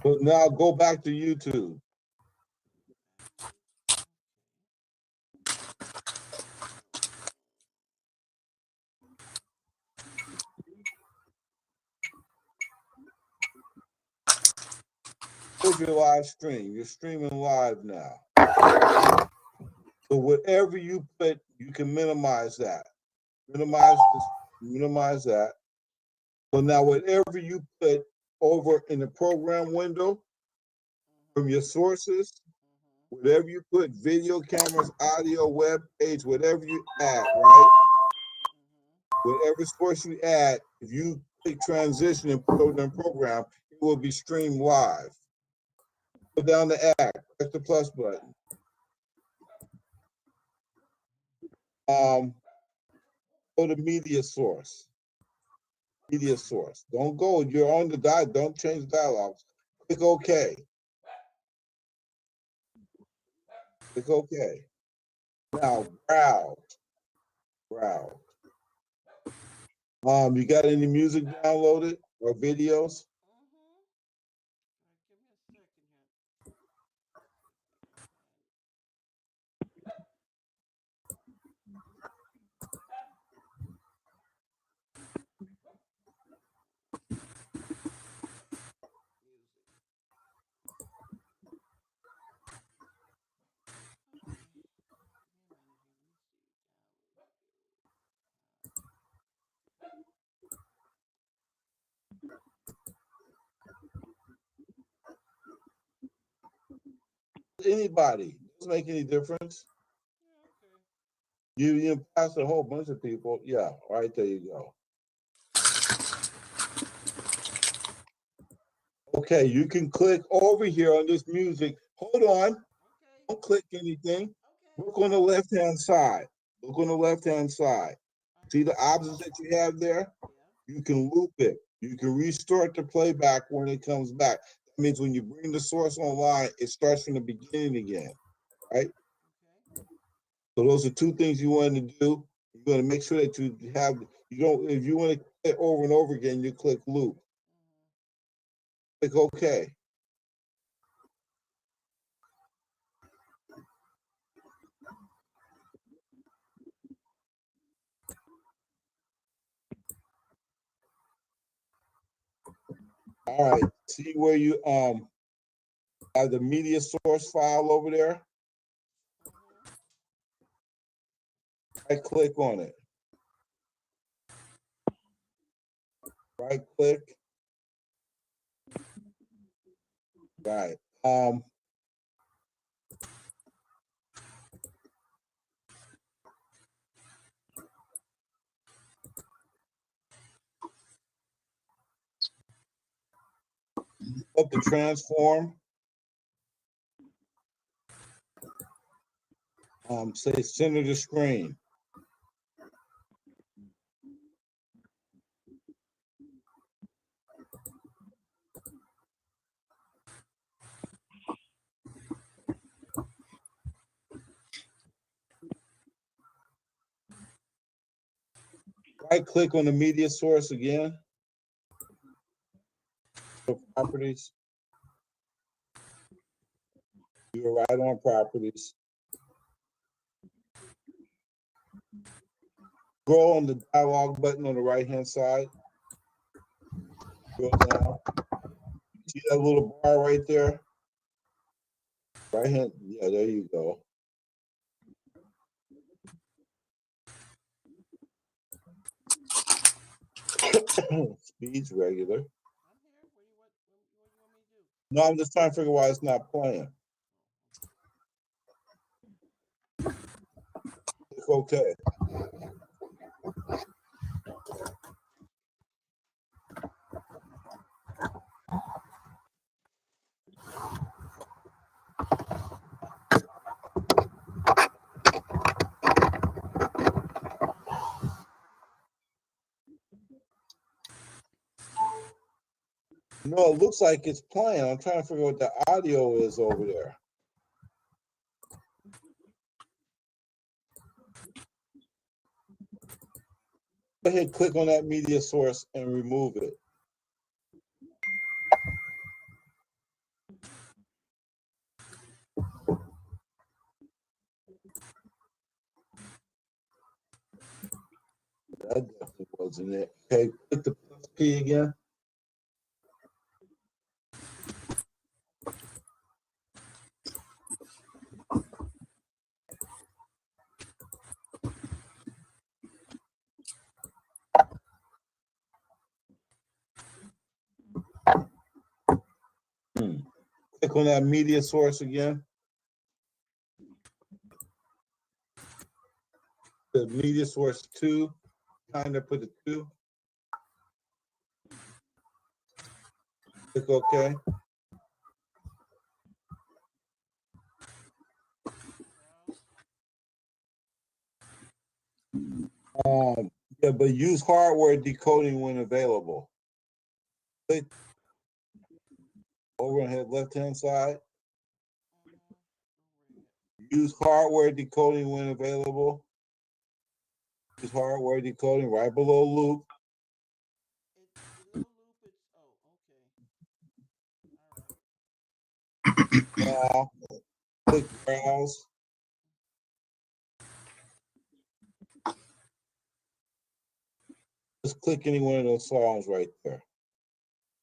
But now go back to YouTube. Here's your live stream. You're streaming live now. So whatever you put, you can minimize that. Minimize that. So now whatever you put over in the program window from your sources, whatever you put, video cameras, audio, web page, whatever you add, right? Whatever source you add, if you click transition and put it in program, it will be streamed live. Go down to add, press the plus button. Go to media source. Media source. Don't go. You're on the dial. Don't change dialogues. Click OK. Click OK. Now browse. Browse. You got any music downloaded or videos? Anybody? Doesn't make any difference. You pass a whole bunch of people. Yeah, right there you go. Okay, you can click over here on this music. Hold on. Don't click anything. Look on the left-hand side. Look on the left-hand side. See the options that you have there? You can loop it. You can restart the playback when it comes back. That means when you bring the source online, it starts from the beginning again, right? So those are two things you want to do. You want to make sure that you have, you don't, if you want to click over and over again, you click loop. Click OK. All right, see where you have the media source file over there? Right click on it. Right click. Right. Up the transform. Say center the screen. Right click on the media source again. Properties. You're right on properties. Go on the dialog button on the right hand side. Go down. See that little bar right there? Right hand, yeah, there you go. Speed's regular. No, I'm just trying to figure why it's not playing. It's okay. No, it looks like it's playing. I'm trying to figure out what the audio is over there. Go ahead, click on that media source and remove it. That definitely wasn't it. Okay, click the plus key again. Click on that media source again. The media source 2, kind of put the 2. Click OK. Yeah, but use hardware decoding when available. Click over on the left-hand side. Use hardware decoding when available. Use hardware decoding right below loop. Now, click browse. Just click any one of those songs right there.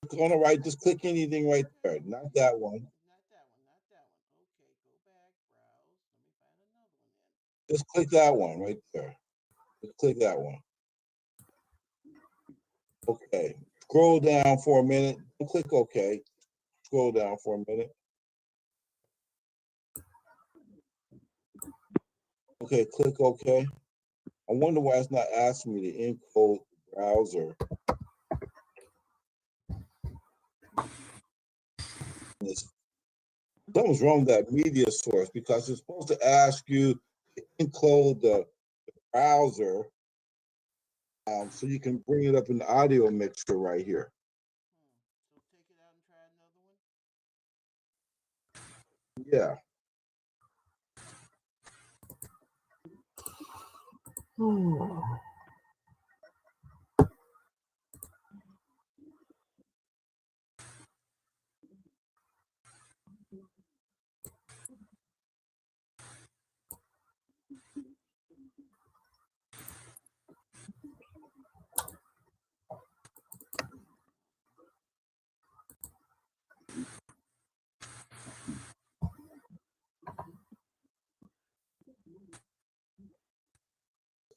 Click on the right, just click anything right there. Not that one. Just click that one right there. Just click that one. Okay. Scroll down for a minute. Don't click OK. Scroll down for a minute. Okay, click OK. I wonder why it's not asking me to encode the browser. Something's wrong with that media source because it's supposed to ask you to encode the browser so you can bring it up in the audio mixer right here. So take it out and try another one? Yeah.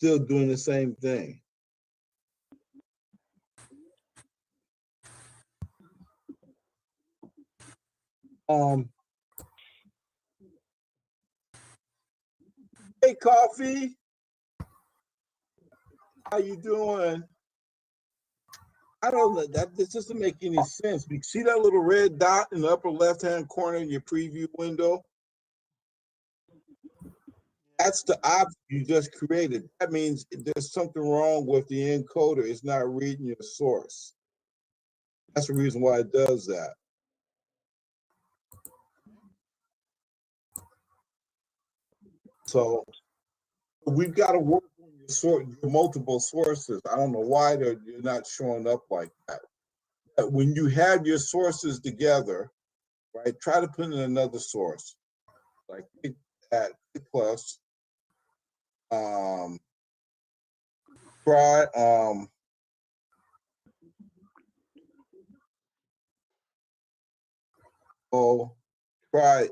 Still doing the same thing. Hey, Coffee. How you doing? I don't know. This doesn't make any sense. You see that little red dot in the upper left-hand corner in your preview window? That's the object you just created. That means there's something wrong with the encoder. It's not reading your source. That's the reason why it does that. So we've got to work on your multiple sources. I don't know why they're not showing up like that. But when you have your sources together, right, try to put in another source. Like click that, click plus. Try try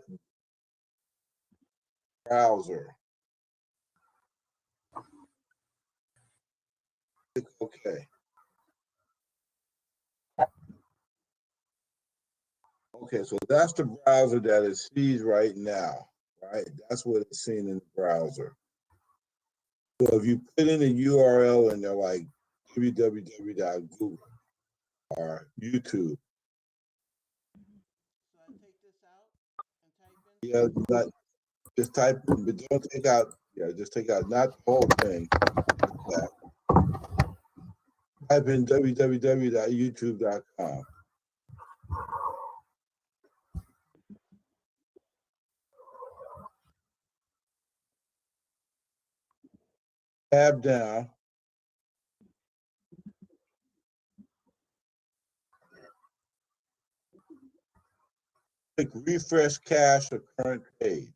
browser. Click OK. Okay, so that's the browser that it sees right now, right? That's what it's seeing in the browser. So if you put in a URL and they're like www.google or YouTube. So I take this out and type in? Yeah, just type in, but don't take out, just take out, not the whole thing. Type in www.youtube.com. Tab down. Click refresh cache or current page.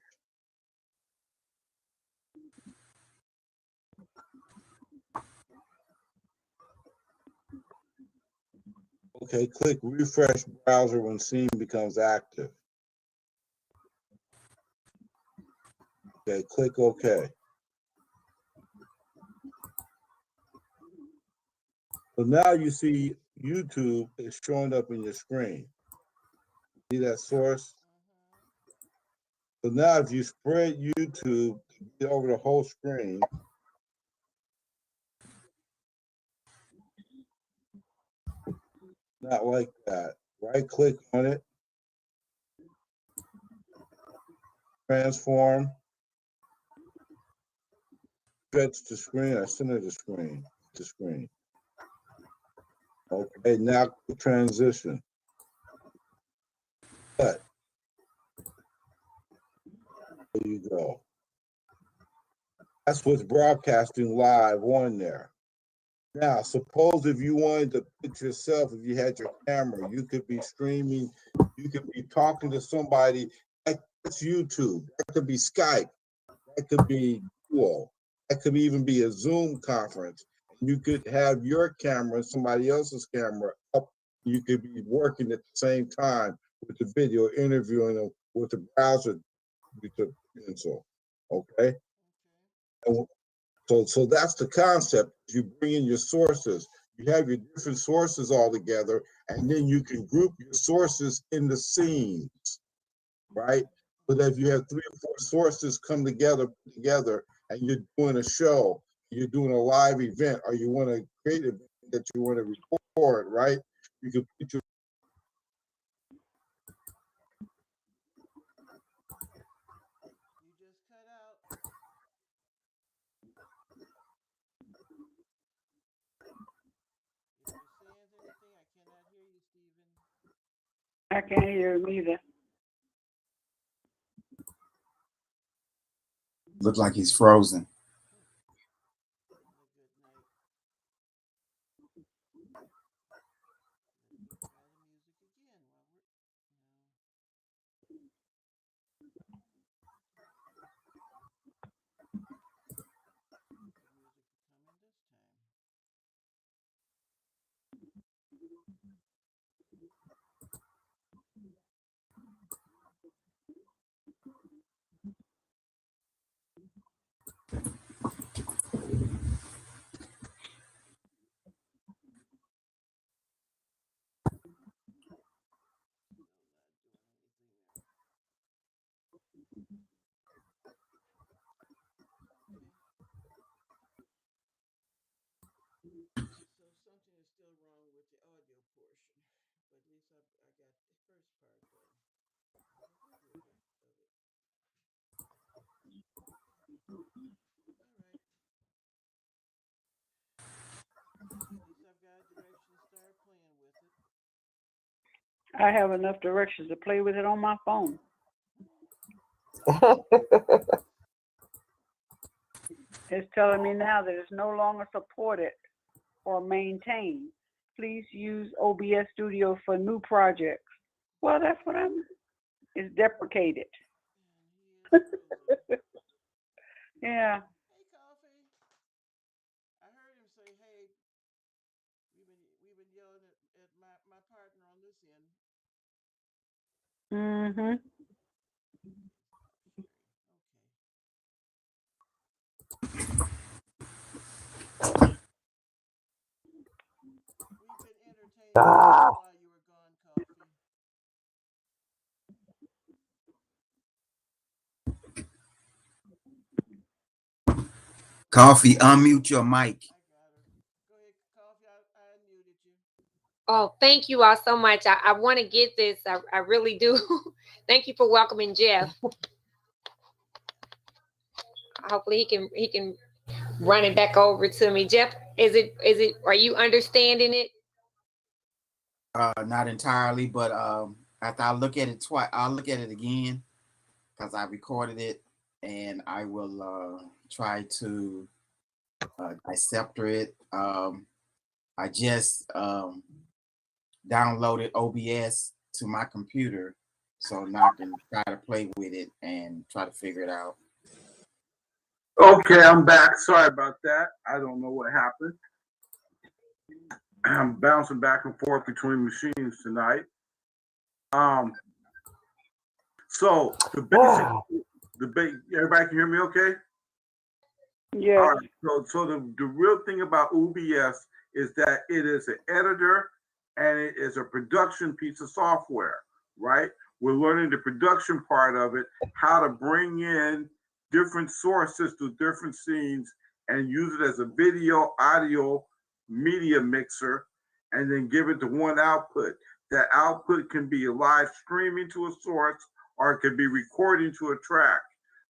Okay, click refresh browser when scene becomes active. Okay, click OK. So now you see YouTube is showing up in your screen. See that source? So now if you spread YouTube over the whole screen, not like that. Right click on it, transform, stretch the screen, or center the screen. Okay, now transition. Cut. There you go. That's what's broadcasting live on there. Now, suppose if you wanted to put yourself, if you had your camera, you could be streaming, you could be talking to somebody. That's YouTube. That could be Skype. That could be Duo. That could even be a Zoom conference. You could have your camera and somebody else's camera up. You could be working at the same time with the video, interviewing them with the browser, with the pencil. Okay. And so that's the concept. You bring in your sources. You have your different sources all together, and then you can group your sources in the scenes, right? So that if you have 3 or 4 sources come together, and you're doing a show, you're doing a live event, or you want to create an event that you want to record, right? You can put your I can't hear him either. Look like he's frozen. I have enough directions to play with it on my phone. It's telling me now that it's no longer supported or maintained. Please use OBS Studio for new projects. Well, that's what it's deprecated. Yeah. Mm-hmm. Ah. Coffee, unmute your mic. Oh, thank you all so much. I want to get this. I really do. Thank you for welcoming Jeff. Hopefully he can run it back over to me. Jeff, are you understanding it? Not entirely, but after I look at it twice, I'll look at it again because I recorded it, and I will try to decipher it. I just downloaded OBS to my computer, so now I can try to play with it and try to figure it out. Okay, I'm back. Sorry about that. I don't know what happened. I'm bouncing back and forth between machines tonight. So the basic, everybody can hear me okay? Yes. All right. So the real thing about OBS is that it is an editor and it is a production piece of software, right? We're learning the production part of it, how to bring in different sources to different scenes and use it as a video, audio, media mixer, and then give it to one output. That output can be live streaming to a source or it can be recording to a track.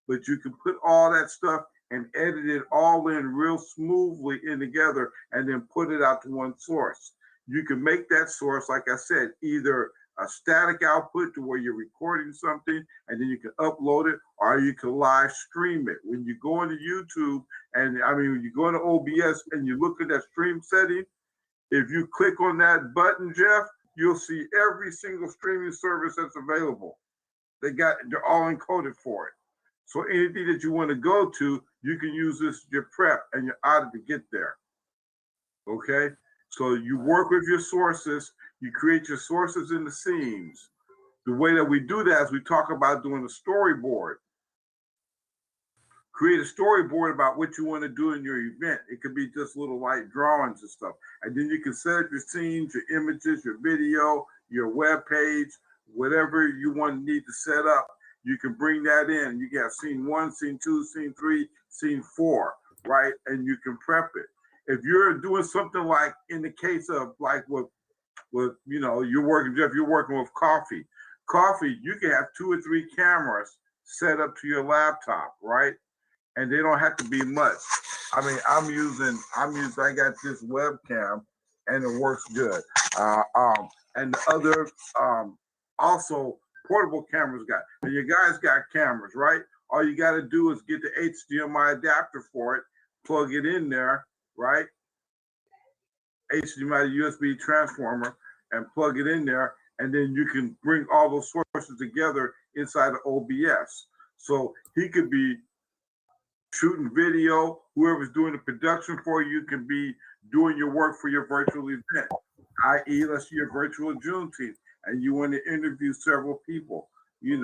But you can put all that stuff and edit it all in real smoothly in together and then put it out to one source. You can make that source, like I said, either a static output to where you're recording something and then you can upload it, or you can live stream it. When you go into YouTube when you go into OBS and you look at that stream setting, if you click on that button, Jeff, you'll see every single streaming service that's available. They're all encoded for it. So anything that you want to go to, you can use this your prep and your audit to get there. Okay? So you work with your sources, you create your sources in the scenes. The way that we do that is we talk about doing a storyboard. Create a storyboard about what you want to do in your event. It could be just little light drawings and stuff. And then you can set up your scenes, your images, your video, your web page, whatever you need to set up. You can bring that in. You got scene 1, scene 2, scene 3, scene 4, right? And you can prep it. If you're doing something like in the case of like with you're working, Jeff, you're working with coffee. Coffee, you can have 2 or 3 cameras set up to your laptop, right? And they don't have to be much. I mean, I got this webcam and it works good. And the other, also portable cameras and your guys got cameras, right? All you got to do is get the HDMI adapter for it, plug it in there, right? HDMI USB transformer and plug it in there. And then you can bring all those sources together inside of OBS. So he could be shooting video, whoever's doing the production for you can be doing your work for your virtual event, i.e. let's say your virtual Juneteenth, and you want to interview several people. You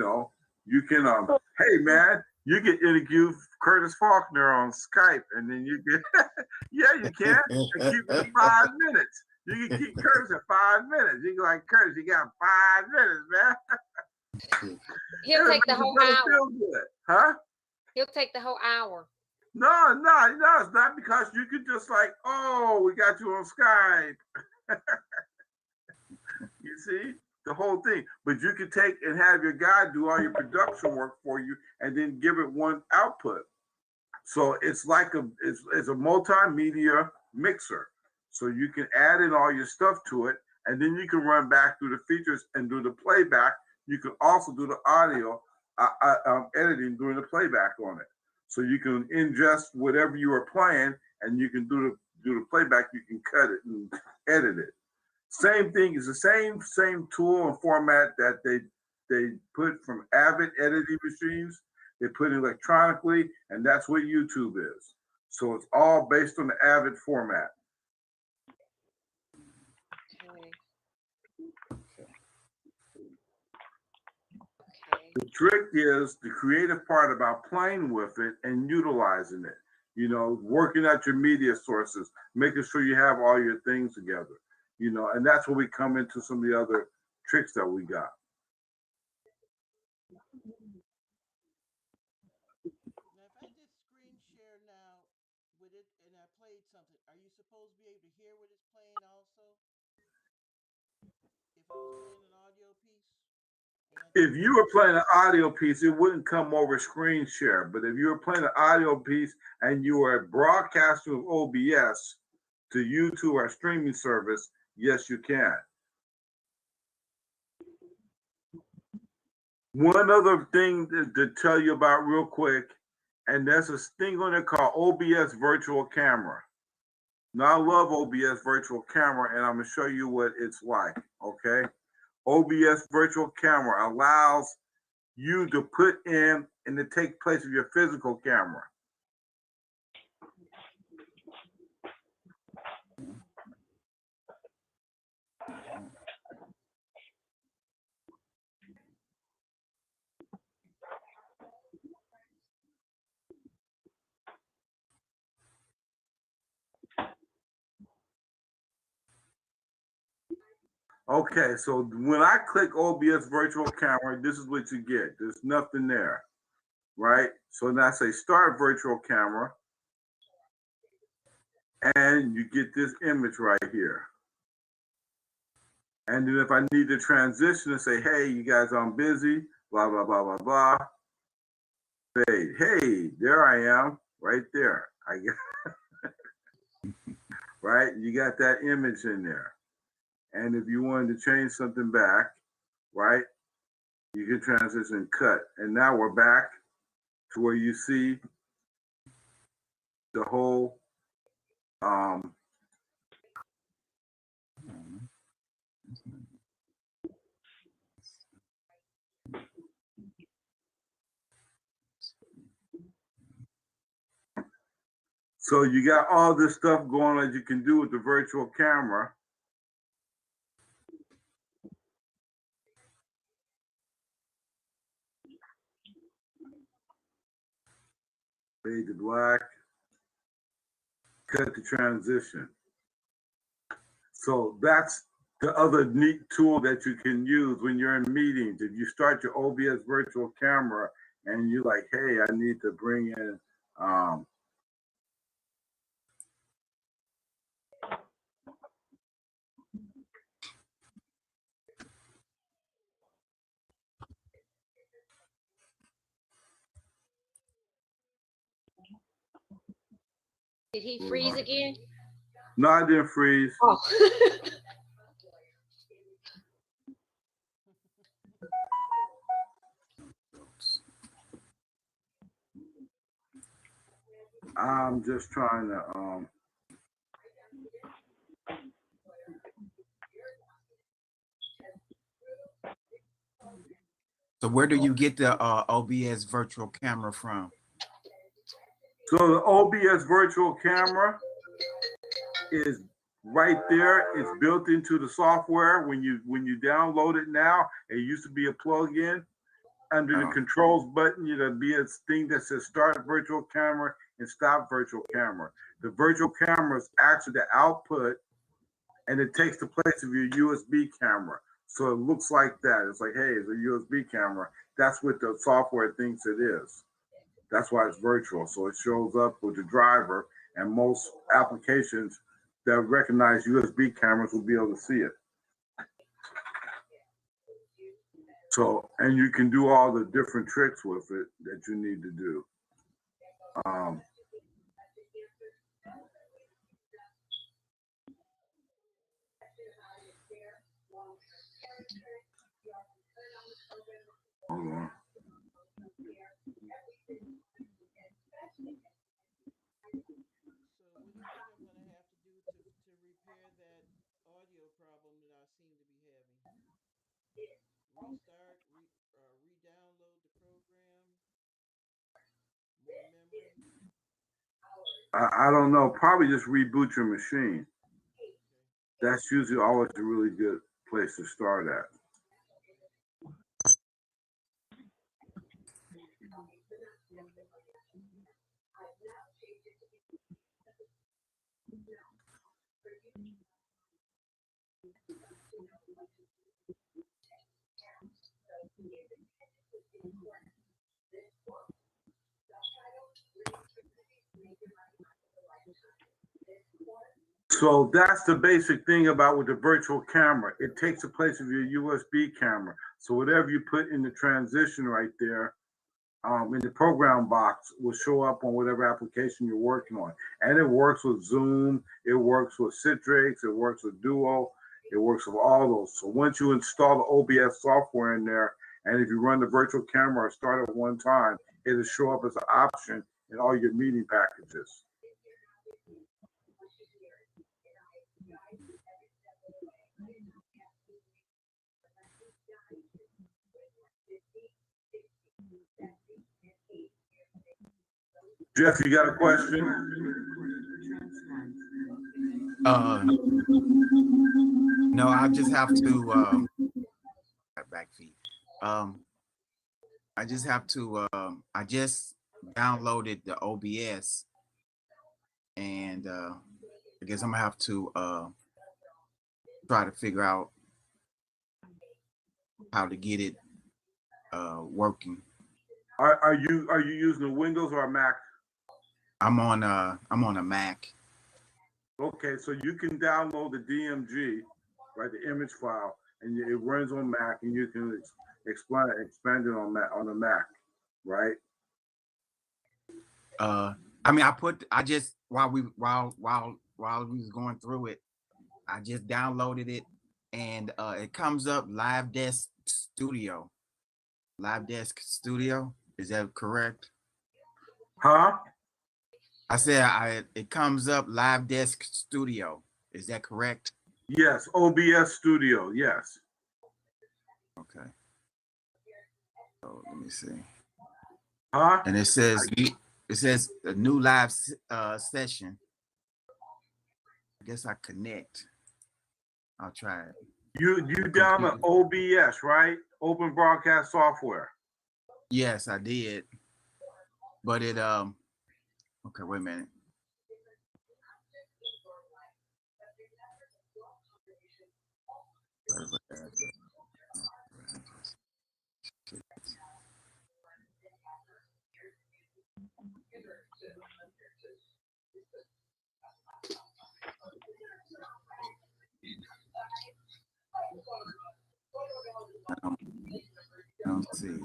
can, hey man, you can interview Curtis Faulkner on Skype, and then you get, yeah, you can, and keep it to 5 minutes. You can keep Curtis at 5 minutes. You can like, Curtis, you got 5 minutes, man. He'll take the whole hour. Huh? He'll take the whole hour. No, it's not, because you could just like, oh, we got you on Skype. You see, the whole thing. But you could take and have your guy do all your production work for you and then give it one output. So it's like it's a multimedia mixer. So you can add in all your stuff to it, and then you can run back through the features and do the playback. You can also do the audio editing during the playback on it. So you can ingest whatever you are playing, and you can do the playback. You can cut it and edit it. Same thing is the same tool and format that they put from Avid editing machines. They put it electronically, and that's what YouTube is. So it's all based on the Avid format. The trick is the creative part about playing with it and utilizing it. Working out your media sources, making sure you have all your things together. And that's where we come into some of the other tricks that we got. Now, if I did screen share now with it and I played something, are you supposed to be able to hear what it's playing also? If I was playing an audio piece? If you were playing an audio piece, it wouldn't come over screen share. But if you were playing an audio piece and you were broadcasting with OBS to YouTube or streaming service, yes, you can. One other thing to tell you about real quick, and there's a thing on there called OBS Virtual Camera. Now, I love OBS Virtual Camera, and I'm going to show you what it's like, okay? OBS Virtual Camera allows you to put in and to take place of your physical camera. Okay, so when I click OBS virtual camera, this is what you get. There's nothing there, right? So now I say start virtual camera, and you get this image right here. And then if I need to transition and say, hey, you guys, I'm busy, blah, blah, blah, blah, blah. Fade. Hey, there I am, right there. I get, right? You got that image in there. And if you wanted to change something back, right, you can transition cut. And now we're back to where you see the whole so you got all this stuff going on that you can do with the virtual camera. Fade to black, cut the transition. So that's the other neat tool that you can use when you're in meetings. If you start your OBS virtual camera and you're like, hey, I need to bring in Did he freeze again? no, I didn't freeze. Oh. I'm just trying to So where do you get the OBS virtual camera from? so the OBS virtual camera is right there. It's built into the software. When you download it now, it used to be a plug-in. Under the controls button, there'll be a thing that says start virtual camera and stop virtual camera. The virtual camera is actually the output, and it takes the place of your USB camera. So it looks like that. It's like, hey, it's a USB camera. That's what the software thinks it is. That's why it's virtual. So it shows up with the driver, and most applications that recognize USB cameras will be able to see it. So, and you can do all the different tricks with it that you need to do. Hold on. So what do you think I'm gonna have to do to repair that audio problem that I seem to be having? Restart, re-download the program, more memory. I don't know. Probably just reboot your machine. That's usually always a really good place to start at. So that's the basic thing about with the virtual camera. It takes the place of your USB camera. So whatever you put in the transition right there, in the program box will show up on whatever application you're working on. And it works with Zoom, it works with Citrix, it works with Duo, it works with all those. So once you install the OBS software in there, and if you run the virtual camera or start at one time, it'll show up as an option in all your meeting packages. Jeff, you got a question? No, I just have to back feed. I just have to I just downloaded the OBS, and I guess I'm gonna have to try to figure out how to get it working. Are you using a Windows or a Mac? I'm on a Mac. Okay, so you can download the DMG, right, the image file, and it runs on Mac, and you can expand it on the Mac, right? I mean, I just while we was going through it, I just downloaded it, and it comes up Live Desk Studio. Live Desk Studio, is that correct? Huh? I said it comes up Live Desk Studio. Is that correct? Yes, OBS Studio, yes. Okay. So let me see. Huh? And it says a new live session. I guess I connect. I'll try it. You download OBS, right? Open Broadcast Software. Yes, I did. But it okay, wait a minute. I don't see.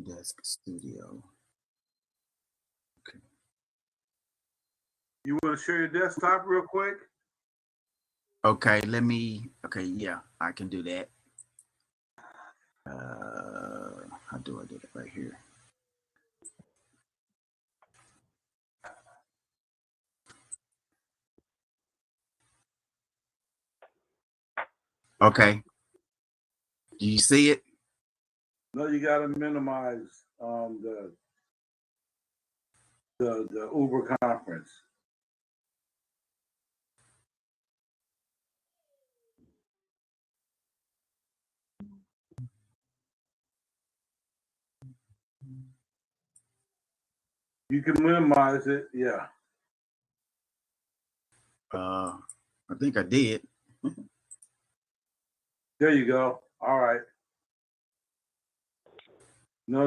Desk Studio. Okay. You want to share your desktop real quick? Okay, okay, yeah, I can do that. How do I do it right here? Okay. Do you see it? No, you got to minimize the Uber conference. You can minimize it, yeah. I think I did. There you go. All right.